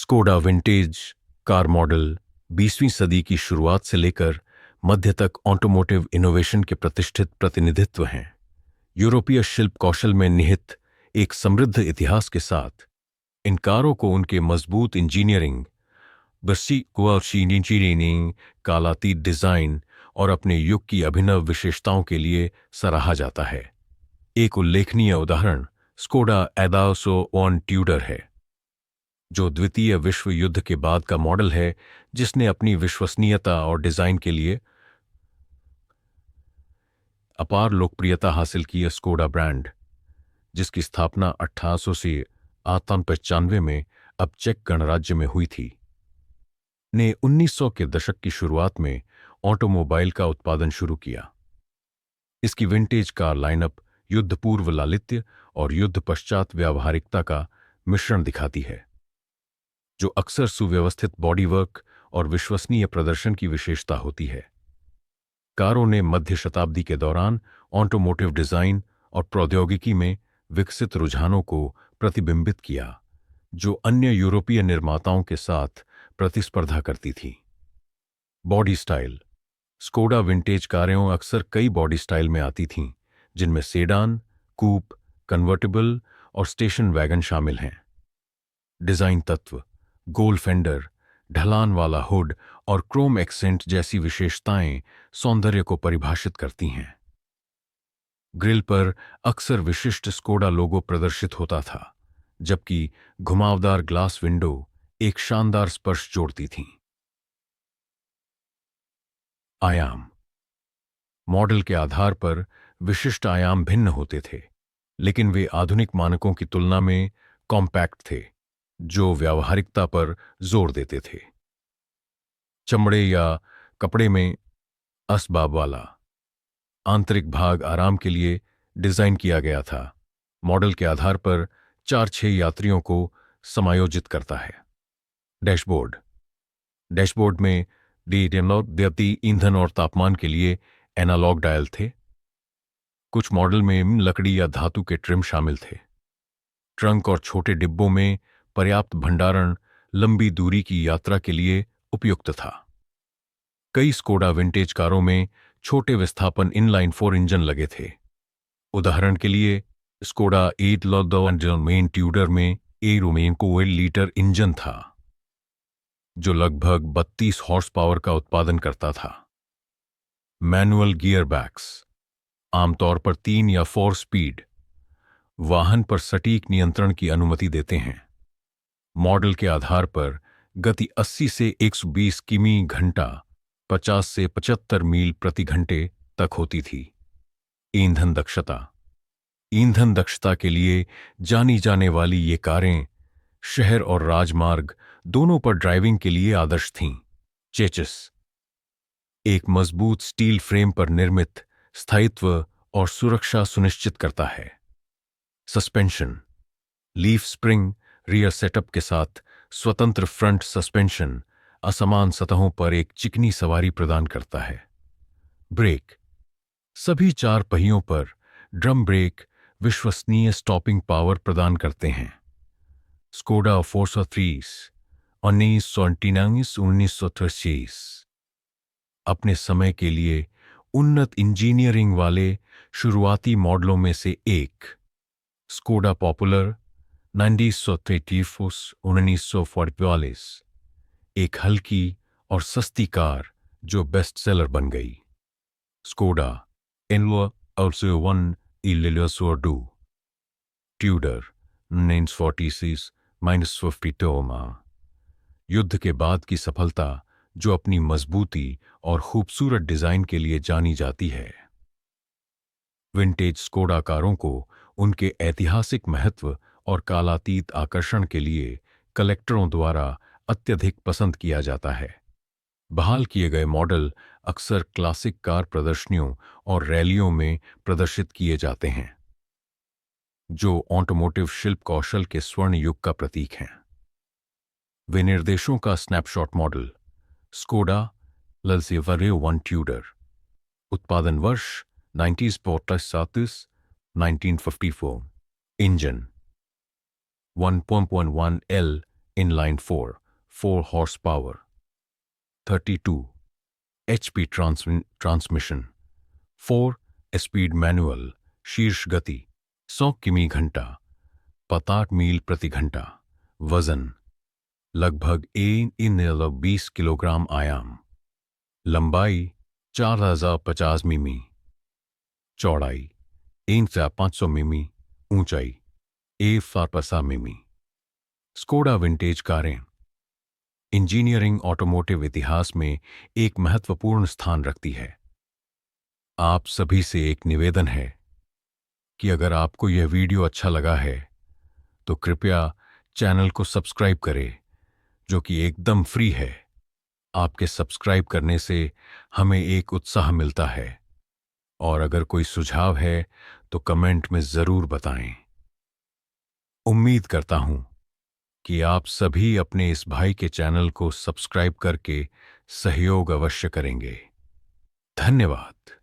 Skoda vintage car model 20वीं सदी की शुरुआत से लेकर मध्य तक ऑटोमोटिव इनोवेशन के प्रतिष्ठित प्रतिनिधित्व हैं। यूरोपीय शिल्प कौशल में निहित एक समृद्ध इतिहास के साथ इन कारों को उनके मजबूत इंजीनियरिंग, इंजीनियरिंग, कालातीत डिजाइन और अपने युग की अभिनव विशेषताओं के लिए सराहा जाता है। एक उल्लेखनीय उदाहरण स्कोडा एदासो ऑन ट्यूडर है, जो द्वितीय विश्व युद्ध के बाद का मॉडल है, जिसने अपनी विश्वसनीयता और डिजाइन के लिए अपार लोकप्रियता हासिल की। स्कोडा ब्रांड, जिसकी स्थापना 1895 में अब चेक गणराज्य में हुई थी, ने 1900 के दशक की शुरुआत में ऑटोमोबाइल का उत्पादन शुरू किया। इसकी विंटेज कार लाइनअप युद्ध पूर्व लालित्य और युद्ध पश्चात व्यावहारिकता का मिश्रण दिखाती है, जो अक्सर सुव्यवस्थित बॉडीवर्क और विश्वसनीय प्रदर्शन की विशेषता होती है। कारों ने मध्य शताब्दी के दौरान ऑटोमोटिव डिजाइन और प्रौद्योगिकी में विकसित रुझानों को प्रतिबिंबित किया, जो अन्य यूरोपीय निर्माताओं के साथ प्रतिस्पर्धा करती थी। Body style. स्कोडा विंटेज कारें अक्सर कई बॉडी स्टाइल में आती थीं, जिनमें सेडान, कूप, कन्वर्टिबल और स्टेशन वैगन शामिल हैं। डिजाइन तत्व। गोल फेंडर, ढलान वाला हुड और क्रोम एक्सेंट जैसी विशेषताएं सौंदर्य को परिभाषित करती हैं। ग्रिल पर अक्सर विशिष्ट स्कोडा लोगो प्रदर्शित होता था, जबकि घुमावदार ग्लास विंडो एक शानदार स्पर्श जोड़ती थीं। आयाम। मॉडल के आधार पर विशिष्ट आयाम भिन्न होते थे, लेकिन वे आधुनिक मानकों की तुलना में कॉम्पैक्ट थे, जो व्यावहारिकता पर जोर देते थे। चमड़े या कपड़े में असबाब वाला आंतरिक भाग आराम के लिए डिजाइन किया गया था। मॉडल के आधार पर 4-6 यात्रियों को समायोजित करता है। डैशबोर्ड। डैशबोर्ड में ईंधन और तापमान के लिए एनालॉग डायल थे। कुछ मॉडल में लकड़ी या धातु के ट्रिम शामिल थे। ट्रंक और छोटे डिब्बों में पर्याप्त भंडारण लंबी दूरी की यात्रा के लिए उपयुक्त था। कई स्कोडा विंटेज कारों में छोटे विस्थापन इनलाइन 4 इंजन लगे थे। उदाहरण के लिए स्कोडा 8 मेन ट्यूडर में को लीटर इंजन था, जो लगभग 32 हॉर्स पावर का उत्पादन करता था। मैनुअल गियर बैक्स आमतौर पर 3 या 4 स्पीड वाहन पर सटीक नियंत्रण की अनुमति देते हैं। मॉडल के आधार पर गति 80 से 120 किमी घंटा 50 से 75 मील प्रति घंटे तक होती थी। ईंधन दक्षता। ईंधन दक्षता के लिए जानी जाने वाली ये कारें शहर और राजमार्ग दोनों पर ड्राइविंग के लिए आदर्श थीं। चेसिस एक मजबूत स्टील फ्रेम पर निर्मित स्थायित्व और सुरक्षा सुनिश्चित करता है। Suspension. Leaf spring rear setup के साथ स्वतंत्र फ्रंट सस्पेंशन असमान सतहों पर एक चिकनी सवारी प्रदान करता है। ब्रेक। सभी 4 पहियों पर ड्रम ब्रेक विश्वसनीय स्टॉपिंग पावर प्रदान करते हैं। स्कोडा 430 1929-1933 अपने समय के लिए उन्नत इंजीनियरिंग वाले शुरुआती मॉडलों में से एक। स्कोडा पॉपुलर 1943-1944 एक हल्की और सस्ती कार जो बेस्ट सेलर बन गई। स्कोडा एनवा 1 ट्यूडर 1946-52 युद्ध के बाद की सफलता, जो अपनी मजबूती और खूबसूरत डिजाइन के लिए जानी जाती है। विंटेज स्कोडा कारों को उनके ऐतिहासिक महत्व और कालातीत आकर्षण के लिए कलेक्टरों द्वारा अत्यधिक पसंद किया जाता है। बहाल किए गए मॉडल अक्सर क्लासिक कार प्रदर्शनियों और रैलियों में प्रदर्शित किए जाते हैं, जो ऑटोमोटिव शिल्प कौशल के स्वर्ण युग का प्रतीक हैं। विनिर्देशों का स्नैपशॉट मॉडल स्कोडा लल्सेवरे 1 ट्यूडर। उत्पादन वर्ष 1954। Engine 1.1 L inline 4 horse power, 32 HP transmission, 4 speed manual, शीर्ष गति 100 किमी घंटा, 50 मील प्रति घंटा। वजन लगभग 20 किलोग्राम। आयाम लंबाई 4050 मिमी, चौड़ाई 1500 मिमी, ऊंचाई 150 मिमी। स्कोडा विंटेज कारें इंजीनियरिंग ऑटोमोटिव इतिहास में एक महत्वपूर्ण स्थान रखती है। आप सभी से एक निवेदन है कि अगर आपको यह वीडियो अच्छा लगा है तो कृपया चैनल को सब्सक्राइब करें, जो कि एकदम फ्री है। आपके सब्सक्राइब करने से हमें एक उत्साह मिलता है, और अगर कोई सुझाव है तो कमेंट में जरूर बताएं। उम्मीद करता हूं कि आप सभी अपने इस भाई के चैनल को सब्सक्राइब करके सहयोग अवश्य करेंगे। धन्यवाद।